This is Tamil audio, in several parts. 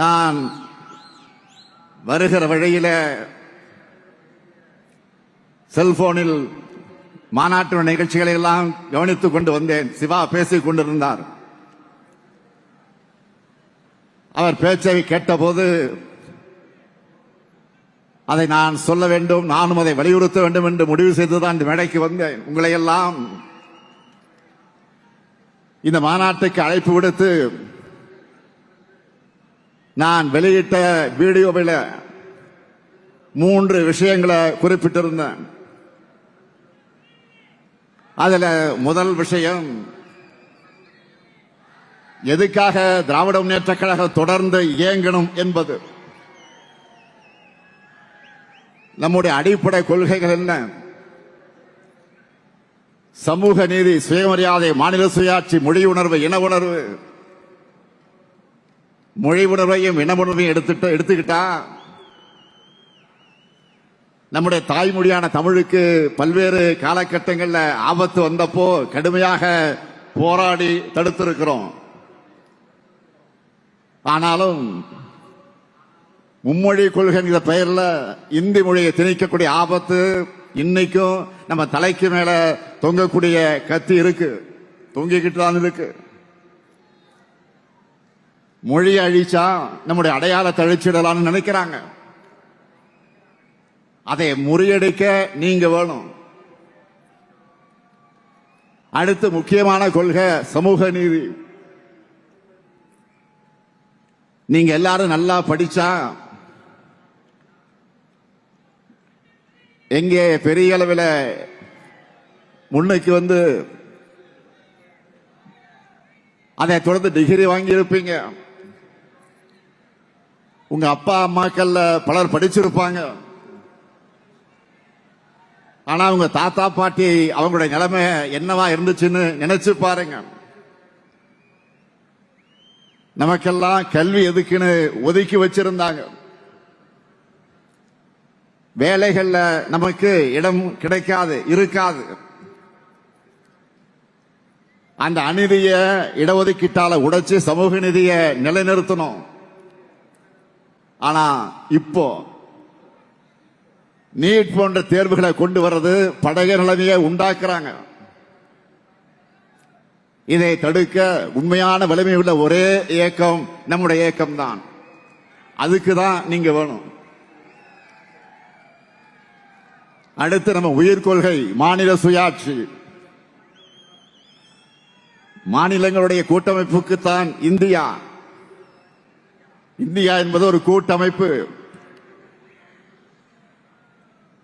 நான் வருகிற வழியில செல்போனில் மாநாட்டு நிகழ்ச்சிகளை எல்லாம் கவனித்துக் கொண்டு வந்தேன். சிவா பேசிக் கொண்டிருந்தார். அவர் பேச்சை கேட்டபோது அதை நான் சொல்ல வேண்டும், நானும் அதை வலியுறுத்த வேண்டும் என்று முடிவு செய்துதான் இந்த மேடைக்கு வந்தேன். உங்களை எல்லாம் இந்த மாநாட்டுக்கு அழைப்பு விடுத்து நான் வெளியிட்ட வீடியோவில் 3 விஷயங்களை குறிப்பிட்டிருந்தேன். அதுல முதல் விஷயம், எதுக்காக திராவிட முன்னேற்றக் கழகம் தொடர்ந்து இயங்கணும் என்பது. நம்முடைய அடிப்படை கொள்கைகள் என்ன? சமூக நீதி, சுயமரியாதை, மாநில சுயாட்சி, மொழி உணர்வு, இன உணர்வு. மொழி உணர்வையும் இன உணர்வையும் எடுத்துக்கிட்டா நம்முடைய தாய்மொழியான தமிழுக்கு பல்வேறு காலகட்டங்களில் ஆபத்து வந்தப்போ கடுமையாக போராடி தடுத்திருக்கிறோம். ஆனாலும் மும்மொழி கொள்கைங்கிற பெயர்ல இந்தி மொழியை திணிக்கக்கூடிய ஆபத்து இன்னைக்கும் நம்ம தலைக்கு மேல தொங்கக்கூடிய கத்தி இருக்கு, தொங்கிக்கிட்டு தான் இருக்கு. மொழியை அழிச்சா நம்முடைய அடையாளத்தை அழிச்சிடலாம்னு நினைக்கிறாங்க. அதை முறியடிக்க நீங்க வேணும். அடுத்து முக்கியமான கொள்கை சமூக நீதி. நீங்க எல்லாரும் நல்லா படிச்சா எங்கே பெரிய அளவில் முன்னுக்கு வந்து அதை தொடர்ந்து டிகிரி வாங்கி இருப்பீங்க. உங்க அப்பா அம்மாக்கள்ல பலர் படிச்சிருப்பாங்க. ஆனா உங்க தாத்தா பாட்டி அவங்களுடைய நிலைமை என்னவா இருந்துச்சுன்னு நினைச்சு பாருங்க. நமக்கெல்லாம் கல்வி எதுக்குன்னு ஒதுக்கி வச்சிருந்தாங்க. வேலைகள்ல நமக்கு இடம் கிடைக்காது, இருக்காது. அந்த அநீதிய இடஒதுக்கீட்டால உடைச்சு சமூக நீதியை நிலைநிறுத்தணும். ஆனா இப்போ நீட் போன்ற தேர்வுகளை கொண்டு வர்றது பழைய நிலைமையை உண்டாக்குறாங்க. இதை தடுக்க உண்மையான வலிமை உள்ள ஒரே இயக்கம் நம்முடைய இயக்கம் தான். அதுக்கு தான் நீங்க வேணும். அடுத்து நம்ம உயிர் கொள்கை மாநில சுயாட்சி. மாநிலங்களுடைய கூட்டமைப்புக்கு தான் இந்தியா. இந்தியா என்பது ஒரு கூட்டமைப்பு.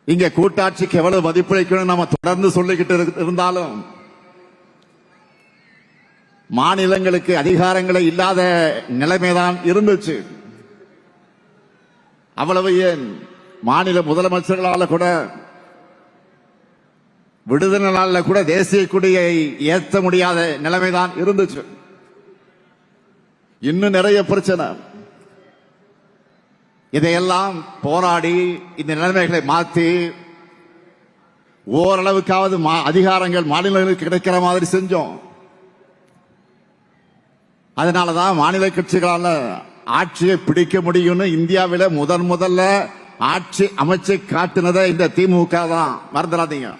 இங்க கூட்டாட்சிக்கு எவ்வளவு மதிப்பளிக்கணும் நம்ம தொடர்ந்து சொல்லிக்கிட்டு இருந்தாலும் மாநிலங்களுக்கு அதிகாரங்களே இல்லாத நிலைமைதான் இருந்துச்சு. அவ்வளவு ஏன் மாநில முதலமைச்சர்களால கூட விடுதலை நாளில் கூட தேசிய கொடியை ஏற்ற முடியாத நிலைமைதான் இருந்துச்சு. இன்னும் நிறைய பிரச்சனை. இதையெல்லாம் போராடி இந்த நிலைமைகளை மாற்றி ஓரளவுக்காவது அதிகாரங்கள் மாநிலங்களுக்கு கிடைக்கிற மாதிரி செஞ்சோம். அதனாலதான் மாநில கட்சிகளால ஆட்சியை பிடிக்க முடியும்னு இந்தியாவில முதல்ல ஆட்சி அமைச்சு காட்டினதை இந்த திமுக தான், மறந்துடாதீங்க.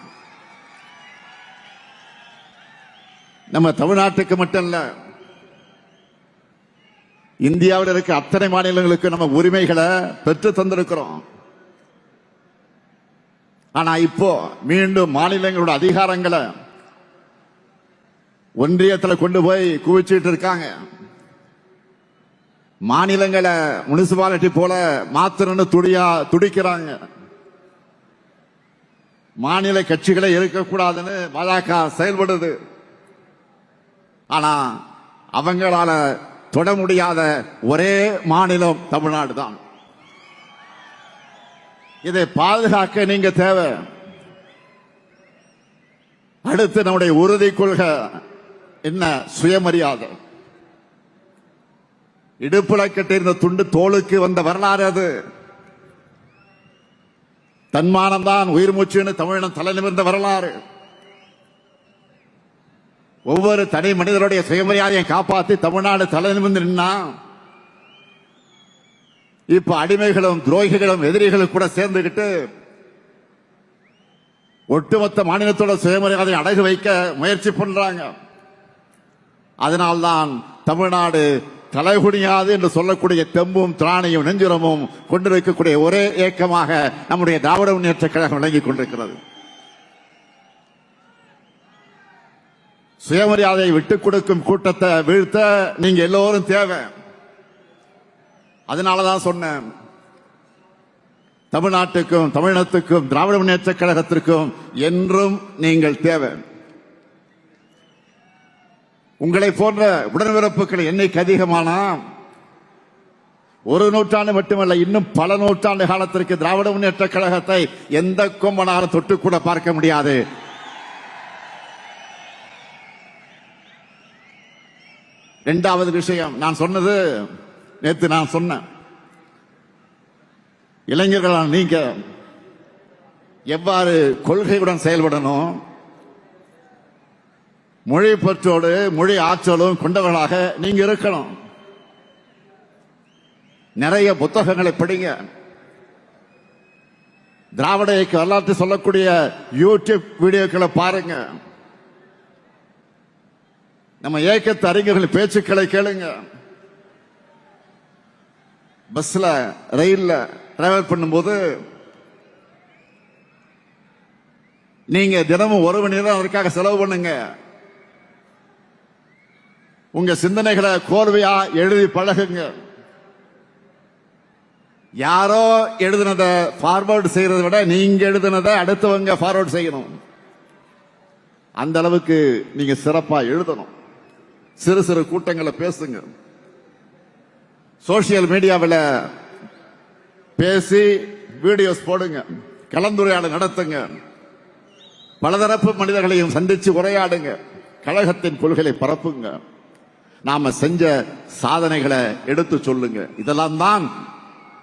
நம்ம தமிழ்நாட்டுக்கு மட்டும் இல்ல, இந்தியாவில் இருக்க அத்தனை மாநிலங்களுக்கு நம்ம உரிமைகளை பெற்று தந்திருக்கிறோம். ஆனா இப்போ மீண்டும் மாநிலங்களோட அதிகாரங்களை ஒன்றியத்தில் கொண்டு போய் குவிச்சிட்டு இருக்காங்க. மாநிலங்களை முனிசிபாலிட்டி போல மாத்திரன்னு துடிக்கிறாங்க. மாநில கட்சிகளை இருக்கக்கூடாதுன்னு பாஜக செயல்படுது. ஆனா அவங்களால தொட முடியாத ஒரே மாநிலம் தமிழ்நாடு தான். இதை பாதுகாக்க நீங்க தேவை. அடுத்து நம்முடைய உறுதி கொள்கை என்ன? சுயமரியாதை. இடுப்புல கட்டியிருந்த துண்டு தோளுக்கு வந்த வரலாறு அது. தன்மானம் தான் உயிர் மூச்சுன்னு தமிழினம் தலை நிமிர்ந்த வரலாறு. ஒவ்வொரு தனி மனிதனுடைய சுயமரியாதையை காப்பாற்றி தமிழ்நாடு தலை நிமிர்ந்து நின்னா இப்ப அடிமைகளும் துரோகிகளும் எதிரிகளும் கூட சேர்ந்துகிட்டு ஒட்டுமொத்த மாநிலத்தோட சுயமரியாதை அடகு வைக்க முயற்சி பண்றாங்க. அதனால்தான் தமிழ்நாடு தலைகுனியாது என்று சொல்லக்கூடிய தெம்பும் திராணியும் நெஞ்சுரமும் கொண்டிருக்கக்கூடிய ஒரே இயக்கமாக நம்முடைய திராவிட முன்னேற்ற கழகம் விளங்கிக் கொண்டிருக்கிறது. சுயமரியாதையை விட்டுக் கொடுக்கும் கூட்டத்தை வீழ்த்த நீங்க எல்லோரும் தேவை. அதனாலதான் சொன்னேன், தமிழ்நாட்டுக்கும் தமிழினத்துக்கும் திராவிட முன்னேற்ற கழகத்திற்கும் என்றும் நீங்கள் தேவை. உங்களை போன்ற உடன்பிறப்புகள் எண்ணிக்கை அதிகமானா ஒரு நூற்றாண்டு மட்டுமல்ல, இன்னும் பல நூற்றாண்டு காலத்திற்கு திராவிட முன்னேற்ற கழகத்தை எந்த கொம்பனாலும் தொட்டு கூட பார்க்க முடியாது. இரண்டாவது விஷயம், நான் சொன்னது நேற்று நான் சொன்னேன், இளைஞர்களால் நீங்க எவ்வாறு கொள்கையுடன் செயல்படணும், மொழி பற்றோடு மொழி ஆற்றலும் கொண்டவர்களாக நீங்க இருக்கணும். நிறைய புத்தகங்களை படிங்க. திராவிட இயக்க வரலாற்று சொல்லக்கூடிய யூடியூப் வீடியோக்களை பாருங்க. நம்ம இயக்கத்து அறிஞர்கள் பேச்சுக்களை கேளுங்க. பஸ்ல ரயில்ல டிராவல் பண்ணும்போது நீங்க தினமும் ஒரு மணி நேரம் அதற்காக செலவு பண்ணுங்க. உங்க சிந்தனைகளை கோர்வையா எழுதி பழகுங்க. யாரோ எழுதுனதை ஃபார்வர்டு செய்யறதை விட நீங்க எழுதுனதை அடுத்தவங்க ஃபார்வர்டு செய்யணும். அந்த அளவுக்கு நீங்க சிறப்பா எழுதணும். சிறு சிறு கூட்டங்களை பேசுங்க. சோசியல் மீடியாவில் பேசி வீடியோஸ் போடுங்க. கலந்துரையாடல் நடத்துங்க. பலதரப்பு மனிதர்களையும் சந்திச்சு உரையாடுங்க. கழகத்தின் கொள்கைகளை பரப்புங்க. நாம செஞ்ச சாதனைகளை எடுத்து சொல்லுங்க. இதெல்லாம் தான்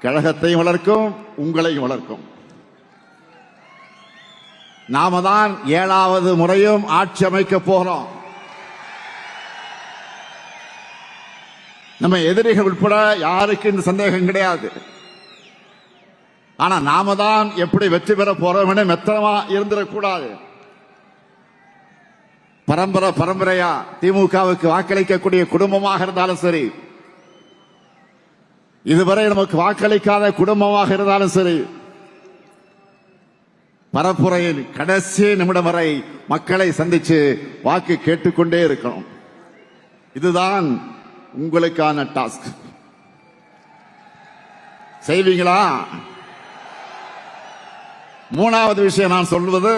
கழகத்தையும் வளர்க்கும், உங்களையும் வளர்க்கும். நாம தான் 7வது முறையும் ஆட்சி அமைக்க போகிறோம். நம்ம எதிரிகள் உட்பட யாருக்கு இந்த சந்தேகம் கிடையாது. ஆனா நாம தான் எப்படி வெற்றி பெற போறோம் என மெத்தனமா இருந்துடக்கூடாது. பரம்பரையா திமுகவுக்கு வாக்களிக்கக்கூடிய குடும்பமாக இருந்தாலும் சரி, இதுவரை நமக்கு வாக்களிக்காத குடும்பமாக இருந்தாலும் சரி, பரப்புரையின் கடைசி நிமிடம் வரை மக்களை சந்திச்சு வாக்கு கேட்டுக்கொண்டே இருக்கணும். இதுதான் உங்களுக்கான டாஸ்க். செய்வீங்களா? மூணாவது விஷயம் நான் சொல்வது,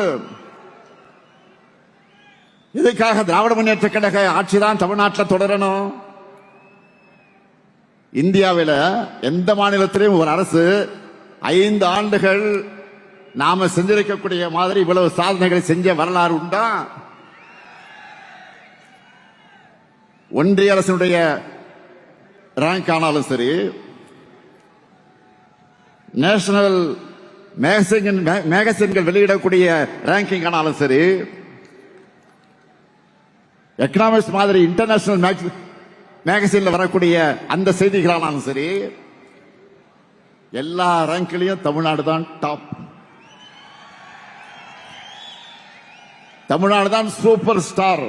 இதுக்காக திராவிட முன்னேற்ற கழக ஆட்சிதான் தமிழ்நாட்டில் தொடரணும். இந்தியாவில் எந்த மாநிலத்திலும் ஒரு அரசு 5 ஆண்டுகள் நாம செஞ்சிருக்கக்கூடிய மாதிரி இவ்வளவு சாதனைகளை செஞ்ச வரலாறு உண்டா? ஒன்றிய அரசினுடைய ரேங்க் ஆனாலும் சரி, நேஷனல் மேகசின்கள் வெளியிடக்கூடிய ரேங்கிங் ஆனாலும் சரி, எக்கனாமிக்ஸ் மாதிரி இன்டர்நேஷனல் மேகசின்ல வரக்கூடிய அந்த செய்திகளானாலும் சரி, எல்லா ரேங்க்லயும் தமிழ்நாடு தான் டாப். தமிழ்நாடு தான் சூப்பர் ஸ்டார்.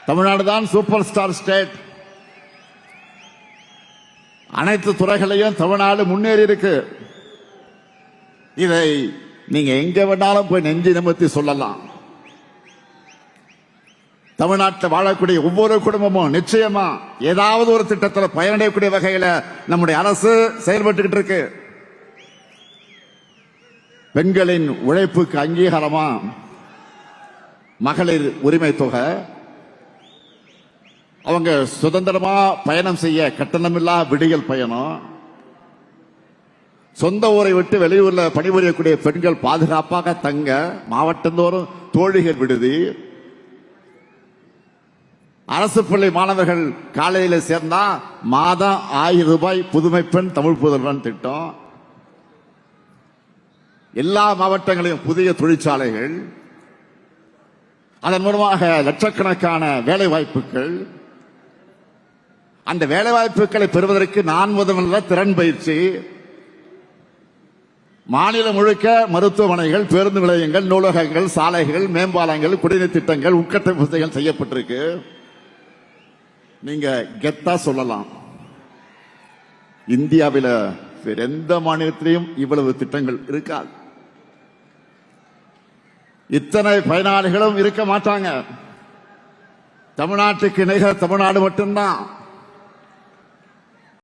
தமிழ்நாடு தான் சூப்பர் ஸ்டார் ஸ்டேட். அனைத்து துறைகளையும் தமிழ்நாடு முன்னேறி இருக்கு. இதை நீங்க எங்க வேணாலும் போய் நெஞ்சு நிமிர்த்தி சொல்லலாம். தமிழ்நாட்டில் வாழக்கூடிய ஒவ்வொரு குடும்பமும் நிச்சயமா ஏதாவது ஒரு திட்டத்தில் பயனடையக்கூடிய வகையில் நம்முடைய அரசு செயல்பட்டு இருக்கு. பெண்களின் உழைப்புக்கு அங்கீகாரமா மகளிர் உரிமை தொகை, அவங்க சுதந்திரமா பயணம் செய்ய கட்டணமில்லா விடியல் பயணம், சொந்த ஊரை விட்டு வெளியூர்ல பணிபுரியக்கூடிய பெண்கள் பாதுகாப்பாக தங்க மாவட்டந்தோறும் தோழிகள் விடுதி, அரசு பள்ளி மாணவர்கள் காலையில் சேர்ந்தா மாதம் 1000 ரூபாய் புதுமை பெண் தமிழ் புதல்வன் திட்டம், எல்லா மாவட்டங்களையும் புதிய தொழிற்சாலைகள், அதன் மூலமாக லட்சக்கணக்கான வேலை வாய்ப்புகள், அந்த வேலை வாய்ப்புகளை பெறுவதற்கு நான் முதல்ல திறன் பயிற்சி, மாநிலம் முழுக்க மருத்துவமனைகள், பேருந்து நிலையங்கள், நூலகங்கள், சாலைகள், மேம்பாலங்கள், குடிநீர் திட்டங்கள், உட்கட்டமைப்பு வசதிகள் செய்யப்பட்டிருக்கு. நீங்க கெத்தா சொல்லலாம், இந்தியாவில் வேற எந்த மாநிலத்திலையும் இவ்வளவு திட்டங்கள் இருக்காது. இத்தனை பயனாளிகளும் இருக்க மாட்டாங்க. தமிழ்நாட்டுக்கு நிகர் தமிழ்நாடு மட்டும்தான்.